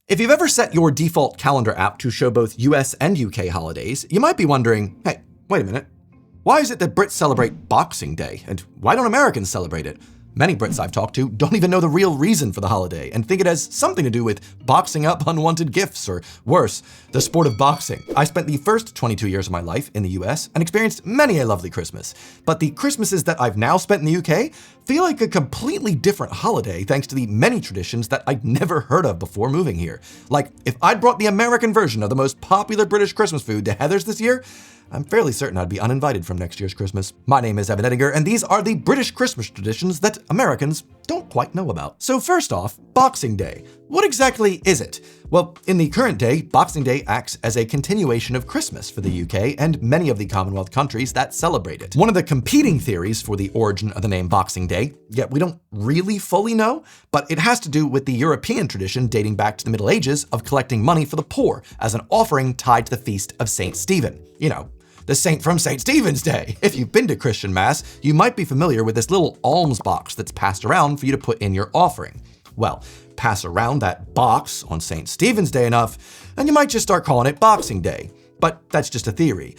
If you've ever set your default calendar app to show both US and UK holidays, you might be wondering, hey, wait a minute. Why is it that Brits celebrate Boxing Day, and why don't Americans celebrate it? Many Brits I've talked to don't even know the real reason for the holiday and think it has something to do with boxing up unwanted gifts, or worse, the sport of boxing. I spent the first 22 years of my life in the US and experienced many a lovely Christmas, but the Christmases that I've now spent in the UK feel like a completely different holiday thanks to the many traditions that I'd never heard of before moving here. Like, if I'd brought the American version of the most popular British Christmas food to Heather's this year, I'm fairly certain I'd be uninvited from next year's Christmas. My name is Edinger, and these are the British Christmas traditions that Americans don't quite know about. So first off, Boxing Day. What exactly is it? Well, in the current day, Boxing Day acts as a continuation of Christmas for the UK and many of the Commonwealth countries that celebrate it. One of the competing theories for the origin of the name Boxing Day, yet we don't really fully know, but it has to do with the European tradition dating back to the Middle Ages of collecting money for the poor as an offering tied to the feast of St. Stephen. You know, the saint from St. Stephen's Day. If you've been to Christian Mass, you might be familiar with this little alms box that's passed around for you to put in your offering. Well, pass around that box on St. Stephen's Day enough, and you might just start calling it Boxing Day. But that's just a theory.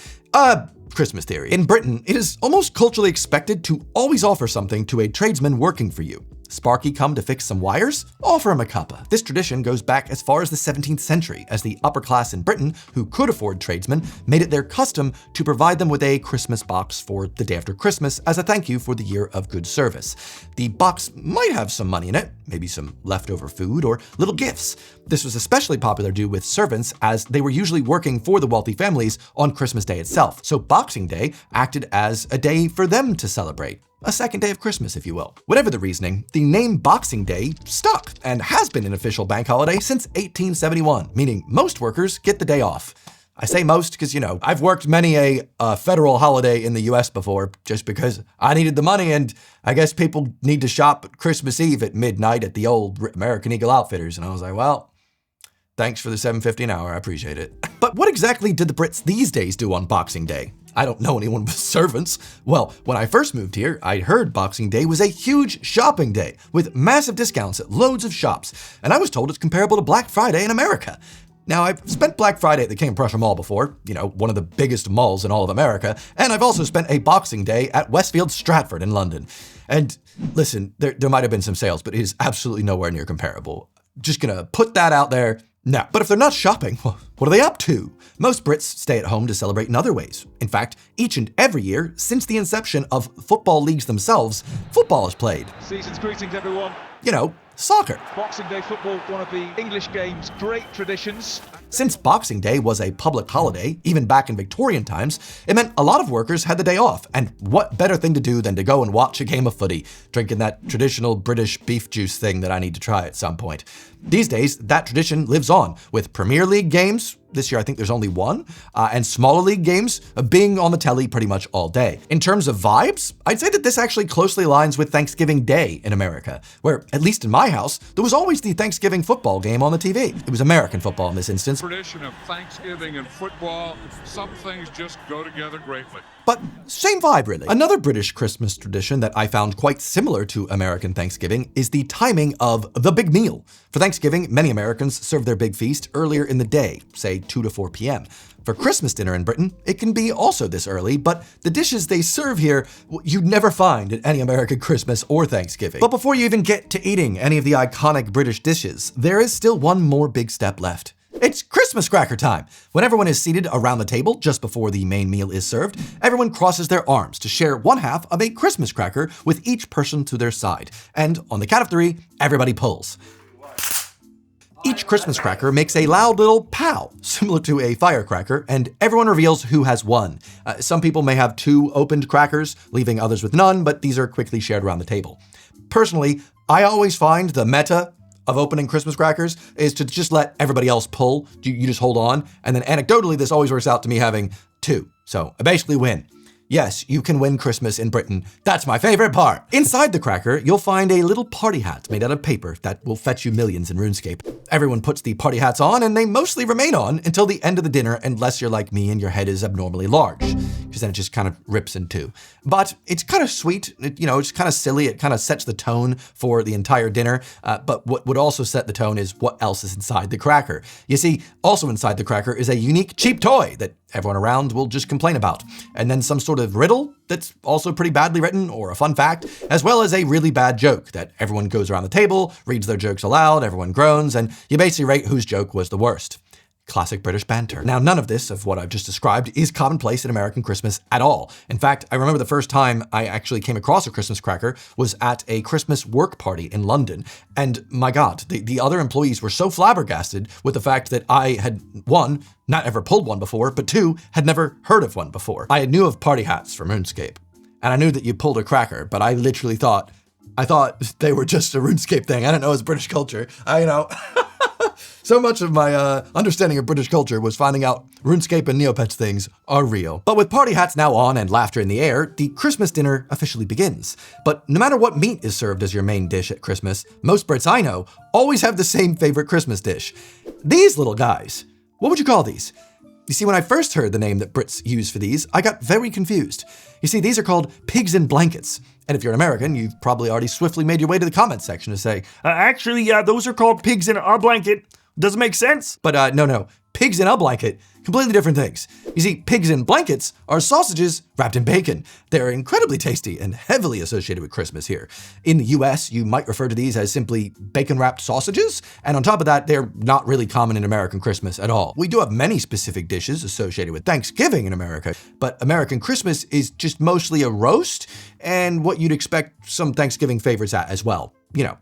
Christmas theory. In Britain, it is almost culturally expected to always offer something to a tradesman working for you. Sparky come to fix some wires? Offer him a cuppa. This tradition goes back as far as the 17th century, as the upper class in Britain, who could afford tradesmen, made it their custom to provide them with a Christmas box for the day after Christmas as a thank you for the year of good service. The box might have some money in it, maybe some leftover food or little gifts. This was especially popular due with servants, as they were usually working for the wealthy families on Christmas Day itself. So Boxing Day acted as a day for them to celebrate. A second day of Christmas, if you will. Whatever the reasoning, the name Boxing Day stuck and has been an official bank holiday since 1871, meaning most workers get the day off. I say most because, you know, I've worked many a federal holiday in the US before just because I needed the money, and I guess people need to shop Christmas Eve at midnight at the old American Eagle Outfitters, and I was like, well, thanks for the $7.50 an hour, I appreciate it. But what exactly did the Brits these days do on Boxing Day? I don't know anyone with servants. Well, when I first moved here, I heard Boxing Day was a huge shopping day with massive discounts at loads of shops, and I was told it's comparable to Black Friday in America. Now, I've spent Black Friday at the King of Prussia Mall before, you know, one of the biggest malls in all of America, and I've also spent a Boxing Day at Westfield Stratford in London. And listen, there might have been some sales, but it is absolutely nowhere near comparable. Just gonna put that out there. No. But if they're not shopping, well, what are they up to? Most Brits stay at home to celebrate in other ways. In fact, each and every year, since the inception of football leagues themselves, football is played. Season's greetings, everyone. You know, soccer. Boxing Day football, one of the English game's great traditions. Since Boxing Day was a public holiday, even back in Victorian times, it meant a lot of workers had the day off. And what better thing to do than to go and watch a game of footy, drinking that traditional British beef juice thing that I need to try at some point. These days, that tradition lives on, with Premier League games, this year I think there's only one, and smaller league games being on the telly pretty much all day. In terms of vibes, I'd say that this actually closely aligns with Thanksgiving Day in America, where, at least in my house, there was always the Thanksgiving football game on the TV. It was American football in this instance. Tradition of Thanksgiving and football, some things just go together greatly. But same vibe, really. Another British Christmas tradition that I found quite similar to American Thanksgiving is the timing of the big meal. For Thanksgiving, many Americans serve their big feast earlier in the day, say 2 to 4 p.m. For Christmas dinner in Britain, it can be also this early, but the dishes they serve here, you'd never find at any American Christmas or Thanksgiving. But before you even get to eating any of the iconic British dishes, there is still one more big step left. It's Christmas cracker time. When everyone is seated around the table just before the main meal is served, everyone crosses their arms to share one half of a Christmas cracker with each person to their side. And on the count of 3, everybody pulls. Each Christmas cracker makes a loud little pow, similar to a firecracker, and everyone reveals who has won. Some people may have 2 opened crackers, leaving others with none, but these are quickly shared around the table. Personally, I always find the meta of opening Christmas crackers is to just let everybody else pull. You just hold on. And then anecdotally, this always works out to me having 2. So I basically win. Yes, you can win Christmas in Britain. That's my favorite part. Inside the cracker, you'll find a little party hat made out of paper that will fetch you millions in RuneScape. Everyone puts the party hats on, and they mostly remain on until the end of the dinner, unless you're like me and your head is abnormally large. Because because then it just kind of rips in two. But it's kind of sweet, it's kind of silly, it kind of sets the tone for the entire dinner, but what would also set the tone is what else is inside the cracker. You see, also inside the cracker is a unique cheap toy that everyone around will just complain about, and then some sort of riddle that's also pretty badly written, or a fun fact, as well as a really bad joke that everyone goes around the table, reads their jokes aloud, everyone groans, and you basically rate whose joke was the worst. Classic British banter. Now, none of this, of what I've just described, is commonplace in American Christmas at all. In fact, I remember the first time I actually came across a Christmas cracker was at a Christmas work party in London. And my God, the other employees were so flabbergasted with the fact that I had, one, not ever pulled one before, but two, had never heard of one before. I knew of party hats from RuneScape, and I knew that you pulled a cracker, but I literally thought they were just a RuneScape thing. I didn't know it was British culture. So much of my understanding of British culture was finding out RuneScape and Neopets things are real. But with party hats now on and laughter in the air, the Christmas dinner officially begins. But no matter what meat is served as your main dish at Christmas, most Brits I know always have the same favorite Christmas dish. These little guys. What would you call these? You see, when I first heard the name that Brits use for these, I got very confused. You see, these are called pigs in blankets. And if you're an American, you've probably already swiftly made your way to the comments section to say, actually, those are called pigs in a blanket. Doesn't make sense. But no, pigs in a blanket, completely different things. You see, pigs in blankets are sausages wrapped in bacon. They're incredibly tasty and heavily associated with Christmas here. In the US, you might refer to these as simply bacon-wrapped sausages, and on top of that, they're not really common in American Christmas at all. We do have many specific dishes associated with Thanksgiving in America, but American Christmas is just mostly a roast and what you'd expect some Thanksgiving favorites at as well.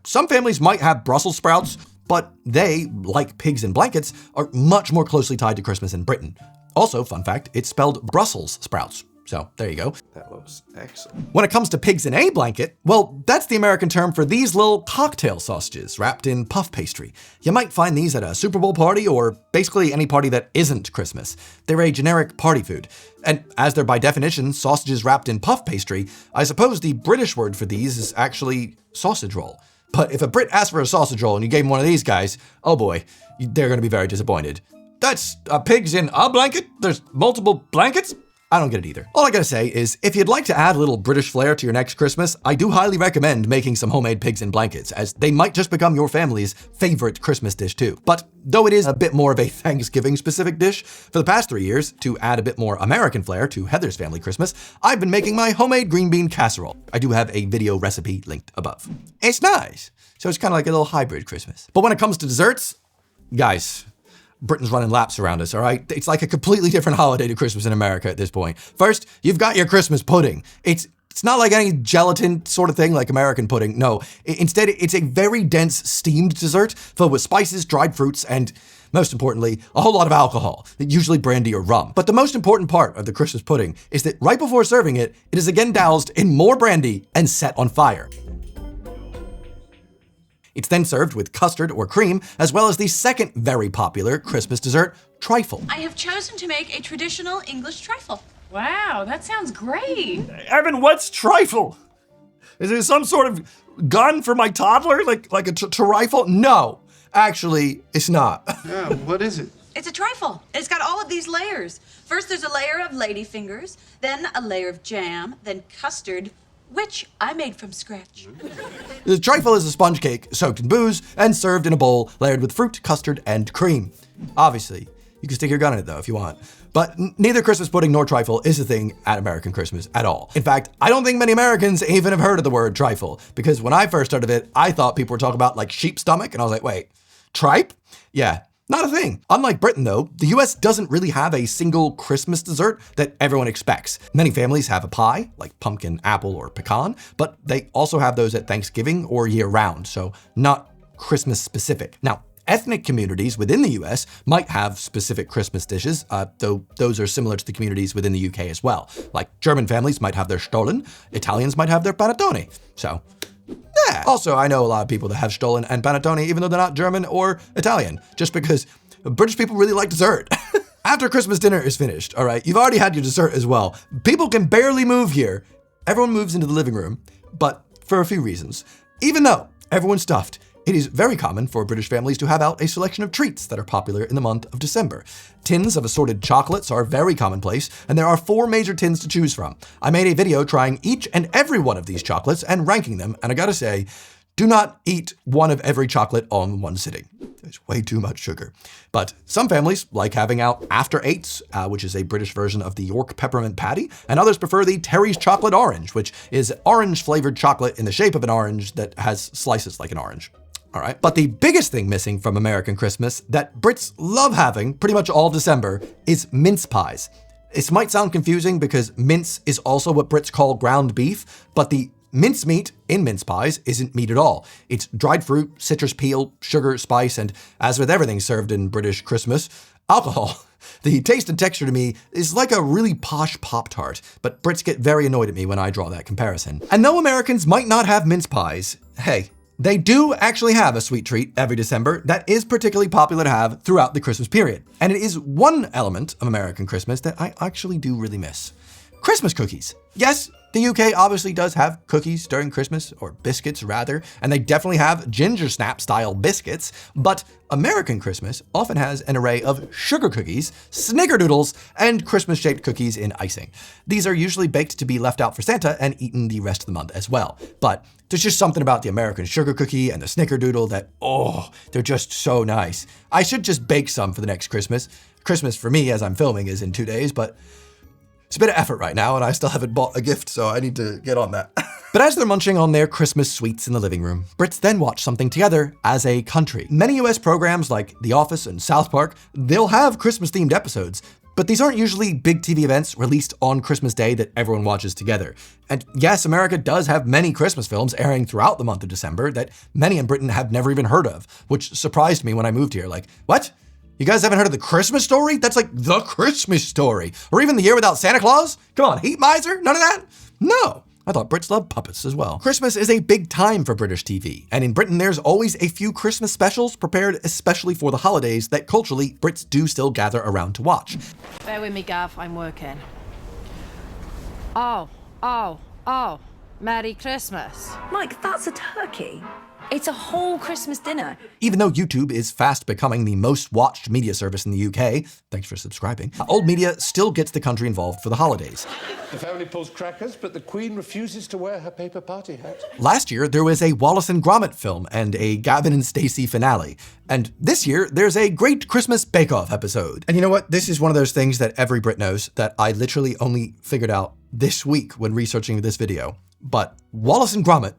Some families might have Brussels sprouts, but they, like pigs in blankets, are much more closely tied to Christmas in Britain. Also, fun fact, it's spelled Brussels sprouts. So there you go. That looks excellent. When it comes to pigs in a blanket, well, that's the American term for these little cocktail sausages wrapped in puff pastry. You might find these at a Super Bowl party or basically any party that isn't Christmas. They're a generic party food. And as they're by definition sausages wrapped in puff pastry, I suppose the British word for these is actually sausage roll. But if a Brit asked for a sausage roll and you gave him one of these guys, oh boy, they're going to be very disappointed. That's pigs in a blanket? There's multiple blankets? I don't get it either. All I gotta say is, if you'd like to add a little British flair to your next Christmas, I do highly recommend making some homemade pigs in blankets, as they might just become your family's favorite Christmas dish too. But though it is a bit more of a Thanksgiving-specific dish, for the past 3 years, to add a bit more American flair to Heather's family Christmas, I've been making my homemade green bean casserole. I do have a video recipe linked above. It's nice, so it's kind of like a little hybrid Christmas. But when it comes to desserts, guys, Britain's running laps around us, all right? It's like a completely different holiday to Christmas in America at this point. First, you've got your Christmas pudding. It's not like any gelatin sort of thing like American pudding. No, instead, it's a very dense steamed dessert filled with spices, dried fruits, and most importantly, a whole lot of alcohol, usually brandy or rum. But the most important part of the Christmas pudding is that right before serving it, it is again doused in more brandy and set on fire. It's then served with custard or cream, as well as the second very popular Christmas dessert, trifle. I have chosen to make a traditional English trifle. Wow, that sounds great. Evan, what's trifle? Is it some sort of gun for my toddler? Like a rifle? No, actually, it's not. Yeah, what is it? It's a trifle. It's got all of these layers. First, there's a layer of ladyfingers, then a layer of jam, then custard, which I made from scratch. The trifle is a sponge cake soaked in booze and served in a bowl layered with fruit, custard, and cream. Obviously, you can stick your gun in it though if you want. But neither Christmas pudding nor trifle is a thing at American Christmas at all. In fact, I don't think many Americans even have heard of the word trifle, because when I first heard of it, I thought people were talking about like sheep stomach, and I was like, wait, tripe? Yeah. Not a thing. Unlike Britain though, the US doesn't really have a single Christmas dessert that everyone expects. Many families have a pie, like pumpkin, apple, or pecan, but they also have those at Thanksgiving or year round, so not Christmas specific. Now, ethnic communities within the US might have specific Christmas dishes, though those are similar to the communities within the UK as well. Like German families might have their Stollen, Italians might have their panettone. So, yeah. Also, I know a lot of people that have Stollen and panettone even though they're not German or Italian, just because British people really like dessert. After Christmas dinner is finished, all right, you've already had your dessert as well. People can barely move here. Everyone moves into the living room, but for a few reasons. Even though everyone's stuffed, It is very common for British families to have out a selection of treats that are popular in the month of December. Tins of assorted chocolates are very commonplace, and there are 4 major tins to choose from. I made a video trying each and every one of these chocolates and ranking them, and I gotta say, do not eat one of every chocolate on one sitting. There's way too much sugar. But some families like having out after eights, which is a British version of the York peppermint patty, and others prefer the Terry's chocolate orange, which is orange flavored chocolate in the shape of an orange that has slices like an orange. All right. But the biggest thing missing from American Christmas that Brits love having pretty much all December is mince pies. This might sound confusing because mince is also what Brits call ground beef, but the mincemeat in mince pies isn't meat at all. It's dried fruit, citrus peel, sugar, spice, and as with everything served in British Christmas, alcohol. The taste and texture to me is like a really posh Pop-Tart, but Brits get very annoyed at me when I draw that comparison. And though Americans might not have mince pies, hey, they do actually have a sweet treat every December that is particularly popular to have throughout the Christmas period. And it is one element of American Christmas that I actually do really miss. Christmas cookies. Yes, the UK obviously does have cookies during Christmas, or biscuits rather, and they definitely have ginger snap style biscuits, but American Christmas often has an array of sugar cookies, snickerdoodles, and Christmas shaped cookies in icing. These are usually baked to be left out for Santa and eaten the rest of the month as well. But there's just something about the American sugar cookie and the snickerdoodle that, oh, they're just so nice. I should just bake some for the next Christmas. Christmas for me, as I'm filming, is in 2 days, but it's a bit of effort right now, and I still haven't bought a gift, so I need to get on that. But as they're munching on their Christmas sweets in the living room, Brits then watch something together as a country. Many US programs like The Office and South Park, they'll have Christmas-themed episodes, but these aren't usually big TV events released on Christmas Day that everyone watches together. And yes, America does have many Christmas films airing throughout the month of December that many in Britain have never even heard of, which surprised me when I moved here. Like, what? You guys haven't heard of The Christmas Story? That's like The Christmas Story. Or even The Year Without Santa Claus? Come on, Heat Miser? None of that? No. I thought Brits love puppets as well. Christmas is a big time for British TV, and in Britain there's always a few Christmas specials prepared especially for the holidays that culturally Brits do still gather around to watch. Bear with me, Gav, I'm working. Oh, Merry Christmas. Mike, that's a turkey. It's a whole Christmas dinner. Even though YouTube is fast becoming the most watched media service in the UK, thanks for subscribing, old media still gets the country involved for the holidays. The family pulls crackers, but the Queen refuses to wear her paper party hat. Last year, there was a Wallace and Gromit film and a Gavin and Stacey finale. And this year, there's a Great Christmas Bake Off episode. And you know what? This is one of those things that every Brit knows that I literally only figured out this week when researching this video. But Wallace and Gromit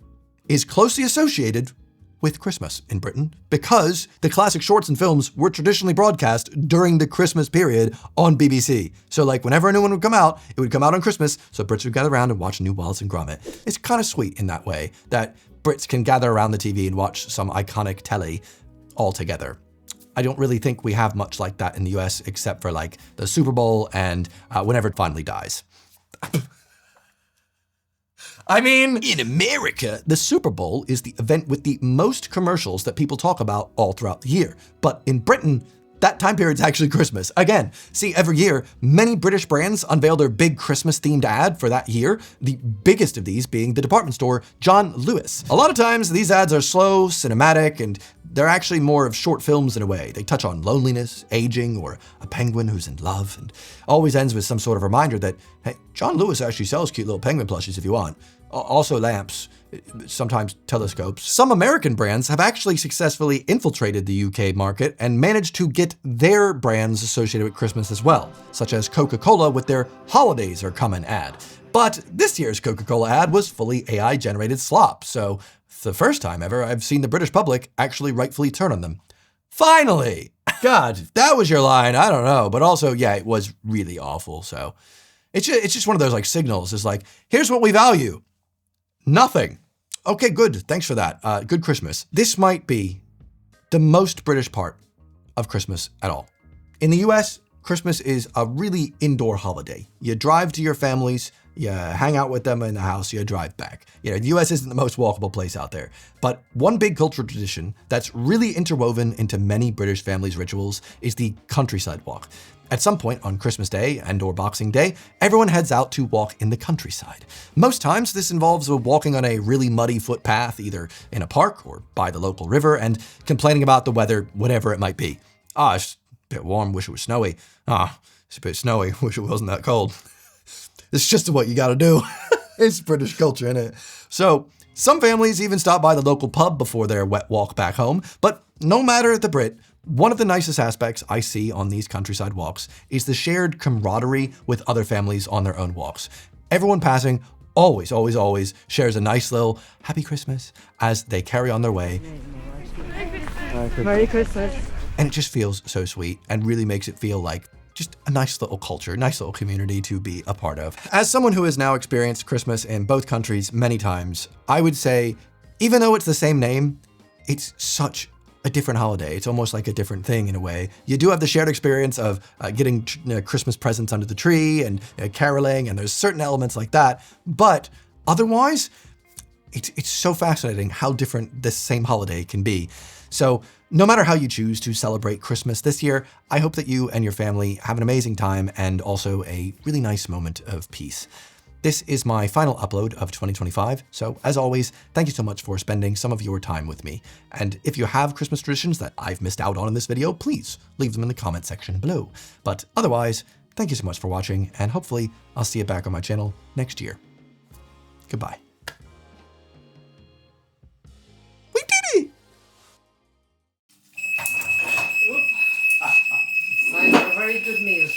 is closely associated with Christmas in Britain because the classic shorts and films were traditionally broadcast during the Christmas period on BBC. So like whenever a new one would come out, it would come out on Christmas, so Brits would gather around and watch new Wallace and Gromit. It's kind of sweet in that way, that Brits can gather around the TV and watch some iconic telly all together. I don't really think we have much like that in the US except for like the Super Bowl and whenever it finally dies. I mean, in America, the Super Bowl is the event with the most commercials that people talk about all throughout the year. But in Britain, that time period's actually Christmas. Again, see, every year, many British brands unveil their big Christmas-themed ad for that year, the biggest of these being the department store John Lewis. A lot of times, these ads are slow, cinematic, and they're actually more of short films in a way. They touch on loneliness, aging, or a penguin who's in love, and always ends with some sort of reminder that, hey, John Lewis actually sells cute little penguin plushies if you want. Also lamps, sometimes telescopes. Some American brands have actually successfully infiltrated the UK market and managed to get their brands associated with Christmas as well, such as Coca-Cola with their Holidays Are Comin' ad. But this year's Coca-Cola ad was fully AI-generated slop, so it's the first time ever I've seen the British public actually rightfully turn on them. Finally! God, if that was your line, I don't know, but also, yeah, it was really awful, so. It's just one of those like signals, it's like, here's what we value. Nothing. Okay, good. Thanks for that. Good Christmas. This might be the most British part of Christmas at all. In the US, Christmas is a really indoor holiday. You drive to your families, you hang out with them in the house, you drive back. The US isn't the most walkable place out there. But one big cultural tradition that's really interwoven into many British families' rituals is the countryside walk. At some point on Christmas Day and/or Boxing Day, everyone heads out to walk in the countryside. Most times, this involves walking on a really muddy footpath, either in a park or by the local river, and complaining about the weather, whatever it might be. It's a bit warm, wish it was snowy. It's a bit snowy, wish it wasn't that cold. It's just what you gotta do. It's British culture, innit? So, some families even stop by the local pub before their wet walk back home, but no matter the Brit, one of the nicest aspects I see on these countryside walks is the shared camaraderie with other families on their own walks. Everyone passing always shares a nice little Happy Christmas as they carry on their way. Merry Christmas. And it just feels so sweet and really makes it feel like just a nice little culture, nice little community to be a part of. As someone who has now experienced Christmas in both countries many times, I would say, even though it's the same name, it's such a different holiday. It's almost like a different thing in a way. You do have the shared experience of getting Christmas presents under the tree and caroling, and there's certain elements like that. But otherwise, it's so fascinating how different this same holiday can be. So no matter how you choose to celebrate Christmas this year, I hope that you and your family have an amazing time and also a really nice moment of peace. This is my final upload of 2025, so as always, thank you so much for spending some of your time with me. And if you have Christmas traditions that I've missed out on in this video, please leave them in the comment section below. But otherwise, thank you so much for watching, and hopefully I'll see you back on my channel next year. Goodbye. We did it! Sounds like a very good meal.